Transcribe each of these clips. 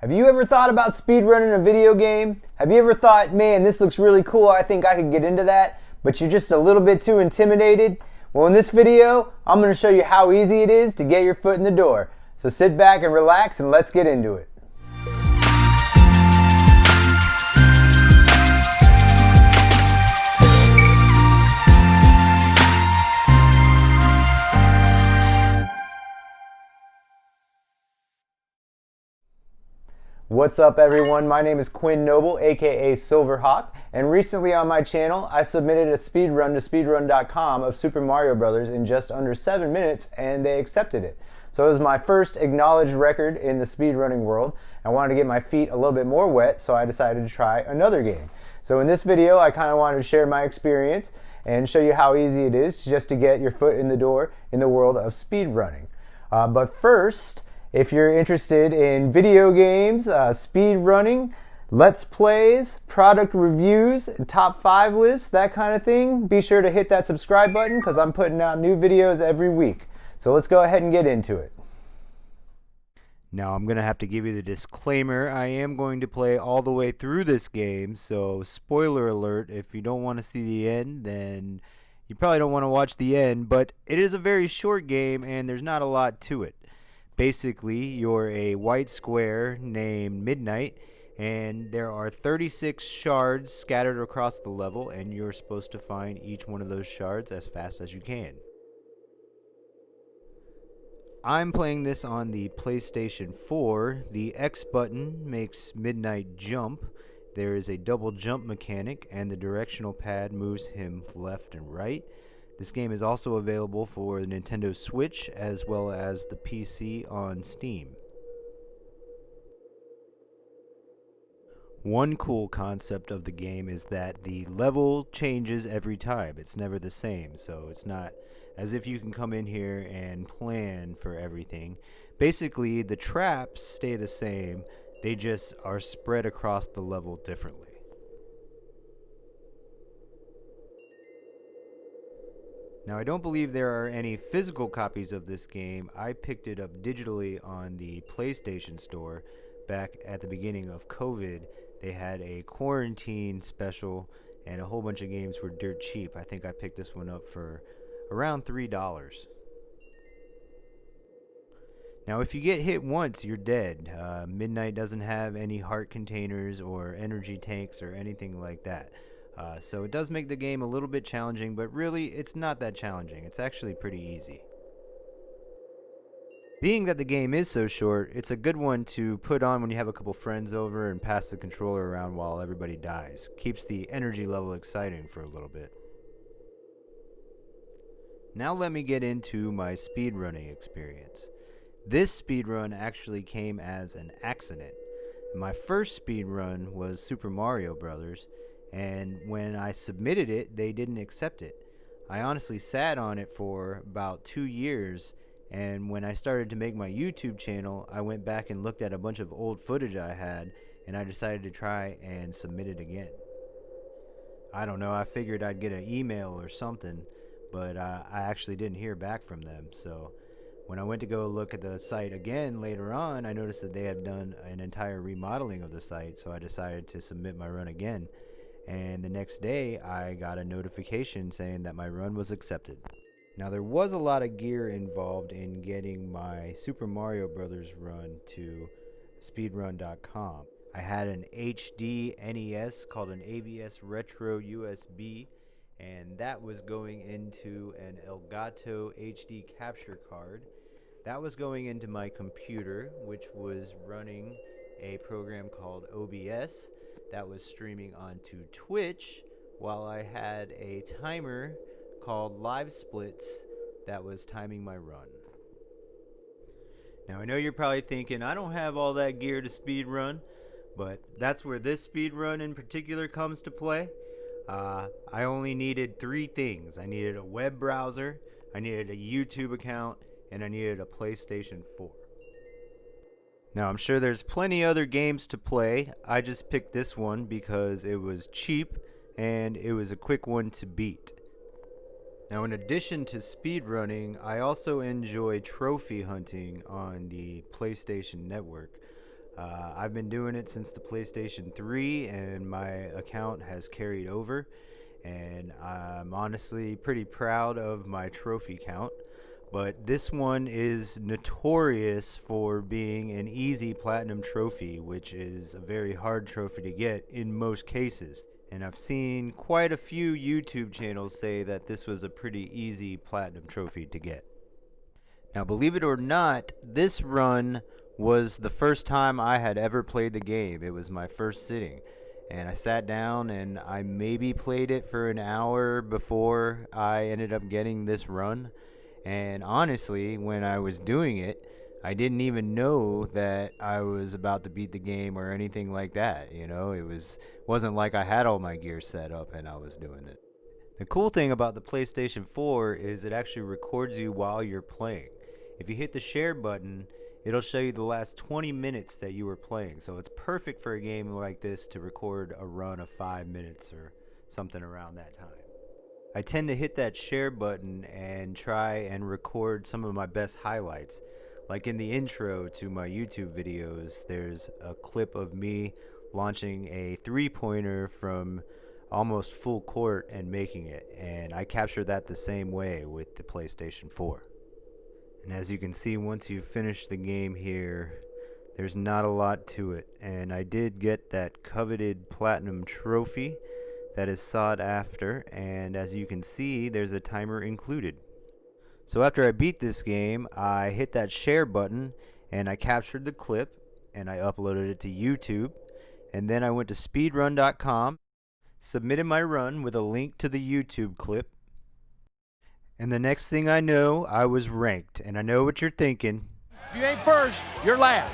Have you ever thought about speedrunning a video game? Have you ever thought, man, this looks really cool, I think I could get into that, but you're just a little bit too intimidated? Well, in this video, I'm going to show you how easy it is to get your foot in the door. So sit back and relax and let's get into it. What's up everyone, my name is Quinn Noble, aka Silverhawk, and recently on my channel I submitted a speedrun to speedrun.com of Super Mario Bros. In just under 7 minutes and they accepted it. So it was my first acknowledged record in the speedrunning world. I wanted to get my feet a little bit more wet, so I decided to try another game. So in this video I kind of wanted to share my experience and show you how easy it is just to get your foot in the door in the world of speedrunning. But first, if you're interested in video games, speed running, let's plays, product reviews, top 5 lists, that kind of thing, be sure to hit that subscribe button because I'm putting out new videos every week. So let's go ahead and get into it. Now I'm going to have to give you the disclaimer. I am going to play all the way through this game, so spoiler alert, if you don't want to see the end, then you probably don't want to watch the end, but it is a very short game and there's not a lot to it. Basically, you're a white square named Midnight, and there are 36 shards scattered across the level, and you're supposed to find each one of those shards as fast as you can. I'm playing this on the PlayStation 4. The X button makes Midnight jump. There is a double jump mechanic, and the directional pad moves him left and right. This game is also available for the Nintendo Switch as well as the PC on Steam. One cool concept of the game is that the level changes every time. It's never the same, so it's not as if you can come in here and plan for everything. Basically, the traps stay the same, they just are spread across the level differently. Now, I don't believe there are any physical copies of this game. I picked it up digitally on the PlayStation Store back at the beginning of COVID. They had a quarantine special and a whole bunch of games were dirt cheap. I think I picked this one up for around $3. Now, if you get hit once, you're dead. Midnight doesn't have any heart containers or energy tanks or anything like that. So it does make the game a little bit challenging, but really it's not that challenging. It's actually pretty easy. Being that the game is so short, it's a good one to put on when you have a couple friends over and pass the controller around while everybody dies. Keeps the energy level exciting for a little bit. Now let me get into my speedrunning experience. This speedrun actually came as an accident. My first speedrun was Super Mario Bros. And when I submitted it, they didn't accept it. I honestly sat on it for about 2 years, and when I started to make my YouTube channel, I went back and looked at a bunch of old footage I had, and I decided to try and submit it again. I don't know, I figured I'd get an email or something, but I actually didn't hear back from them. So when I went to go look at the site again later on, I noticed that they had done an entire remodeling of the site, so I decided to submit my run again. And the next day I got a notification saying that my run was accepted. Now there was a lot of gear involved in getting my Super Mario Bros. Run to speedrun.com. I had an HD NES called an AVS Retro USB, and that was going into an Elgato HD capture card. That was going into my computer, which was running a program called OBS. That was streaming onto Twitch, while I had a timer called Live Splits that was timing my run. Now I know you're probably thinking, I don't have all that gear to speedrun, but that's where this speedrun in particular comes to play. I only needed 3 things. I needed a web browser, I needed a YouTube account, and I needed a PlayStation 4. Now, I'm sure there's plenty other games to play. I just picked this one because it was cheap and it was a quick one to beat. Now, in addition to speedrunning, I also enjoy trophy hunting on the PlayStation Network. I've been doing it since the PlayStation 3, and my account has carried over, and I'm honestly pretty proud of my trophy count. But this one is notorious for being an easy platinum trophy, which is a very hard trophy to get in most cases. And I've seen quite a few YouTube channels say that this was a pretty easy platinum trophy to get. Now, believe it or not, this run was the first time I had ever played the game. It was my first sitting. And I sat down and I maybe played it for an hour before I ended up getting this run. And honestly, when I was doing it, I didn't even know that I was about to beat the game or anything like that. You know, wasn't like I had all my gear set up and I was doing it. The cool thing about the PlayStation 4 is it actually records you while you're playing. If you hit the share button, it'll show you the last 20 minutes that you were playing. So it's perfect for a game like this to record a run of 5 minutes or something around that time. I tend to hit that share button and try and record some of my best highlights. Like in the intro to my YouTube videos, there's a clip of me launching a three-pointer from almost full court and making it, and I captured that the same way with the PlayStation 4. And as you can see, once you finish the game here, there's not a lot to it, and I did get that coveted platinum trophy that is sought after, and as you can see, there's a timer included. So after I beat this game, I hit that share button and I captured the clip and I uploaded it to YouTube, and then I went to speedrun.com, submitted my run with a link to the YouTube clip, and the next thing I know, I was ranked. And I know what you're thinking. If you ain't first, you're last.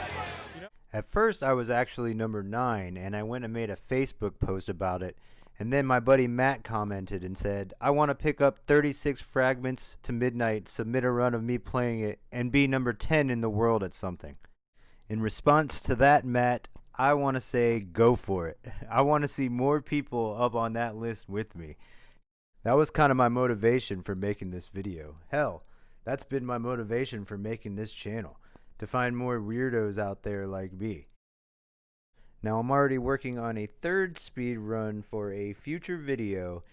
At first, I was actually number 9, and I went and made a Facebook post about it. And then my buddy Matt commented and said, I want to pick up 36 Fragments to Midnight, submit a run of me playing it, and be number 10 in the world at something. In response to that, Matt, I want to say go for it. I want to see more people up on that list with me. That was kind of my motivation for making this video. Hell, that's been my motivation for making this channel, to find more weirdos out there like me. Now I'm already working on a third speed run for a future video,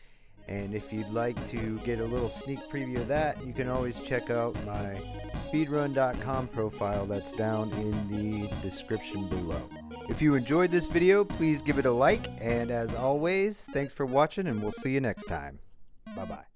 and if you'd like to get a little sneak preview of that, you can always check out my speedrun.com profile that's down in the description below. If you enjoyed this video, please give it a like, and as always, thanks for watching, and we'll see you next time. Bye-bye.